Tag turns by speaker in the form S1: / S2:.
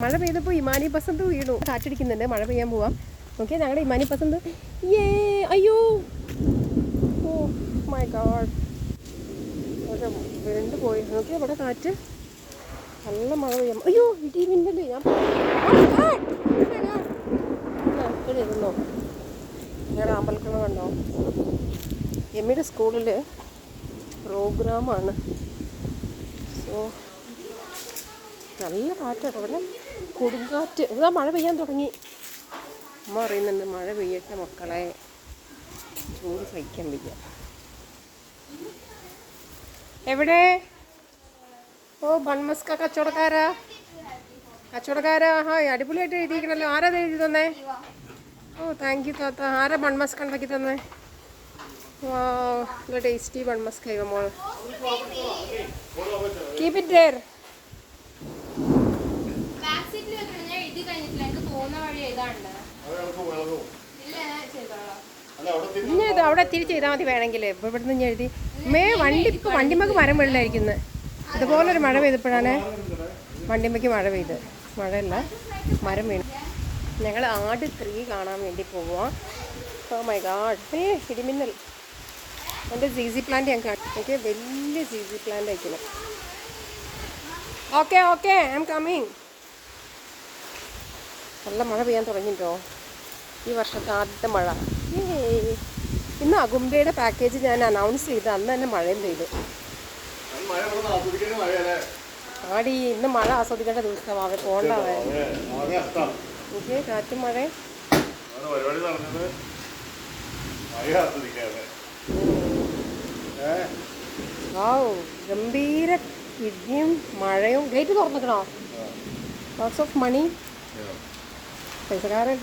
S1: മഴ പെയ്തപ്പോൾ ഇമാനി ബസന്ത് വീണു. കാറ്റടിക്കുന്നുണ്ട്. മഴ പെയ്യാൻ പോവാം. ഓക്കെ, ഞങ്ങളുടെ ഇമാനി ബസന്ത്. ഏ അയ്യോ, ഓ മൈ ഗോഡ്, വീണ്ടും പോയി. നോക്കി അവിടെ കാറ്റ്, നല്ല മഴ പെയ്യാം. അയ്യോ, ഇടി മിന്നല്. ഞാൻ ഇരുന്നോ, ഞങ്ങളുടെ അമ്പലക്കുളം കണ്ടോ? എമ്മിയുടെ സ്കൂളിൽ പ്രോഗ്രാമാണ്. സോ നല്ല കാറ്റാട്ടോ, അവിടെ കൊടുങ്കാറ്റ്. ഇതാ മഴ പെയ്യാൻ തുടങ്ങി. അമ്മ പറയുന്നുണ്ട് മഴ പെയ്യട്ടെ മക്കളെ, ചൂട് സഹിക്കാൻ വയ്യ. എവിടെ? ഓ ബൺമസ്ക കച്ചവടക്കാരാ, ഹായ്, അടിപൊളിയായിട്ട് എഴുതിയിരിക്കണല്ലോ. ആരാ എഴുതി തന്നേ? ഓ താങ്ക് യു താത്ത. ആരാ ബൺമസ്ക ഉണ്ടാക്കി തന്നേ? നല്ല ടേസ്റ്റി ബൺമസ്ക മോൾ. Keep it there. ഇനി ഇത് അവിടെ തിരിച്ച് ചെയ്താൽ മതി വേണമെങ്കിൽ. ഇപ്പോൾ ഇവിടുന്ന് ഞാൻ എഴുതി വണ്ടിമ്മക്ക് മരം വീഴലായിരിക്കുന്നത്. ഇതുപോലൊരു മഴ പെയ്തപ്പോഴാണ് വണ്ടിമ്മയ്ക്ക് മഴ പെയ്ത്. മഴയല്ല, മരം വീണു. ഞങ്ങൾ ആട് 3 കാണാൻ വേണ്ടി പോവാം. ഓ മൈ ഗാഡ്, ഇടിമിന്നൽ. എൻ്റെ സീസി പ്ലാന്റ് ഞാൻ കാണും. എനിക്ക് വലിയ സീസി പ്ലാന്റ് അയക്കണം. Okay I am coming. നല്ല മഴ പെയ്യാൻ തുടങ്ങിയിട്ടോ, ഈ വർഷത്തെ ആദ്യത്തെ മഴ. ഇന്ന് അകുംബയുടെ പാക്കേജ് ഞാൻ അനൗൺസ് ചെയ്ത് അന്ന് തന്നെ മഴയും പെയ്തു. ആടി, ഇന്ന് മഴ ആസ്വദിക്കേണ്ട ദിവസമാണ്. പോണ്ടാവേ, എനിക്ക് കാറ്റും മഴ. ഗംഭീര ഇടിയും മഴയും. ഗേറ്റ് തുറന്നിക്കണോ? Lots of money. പൈസക്കാരൻ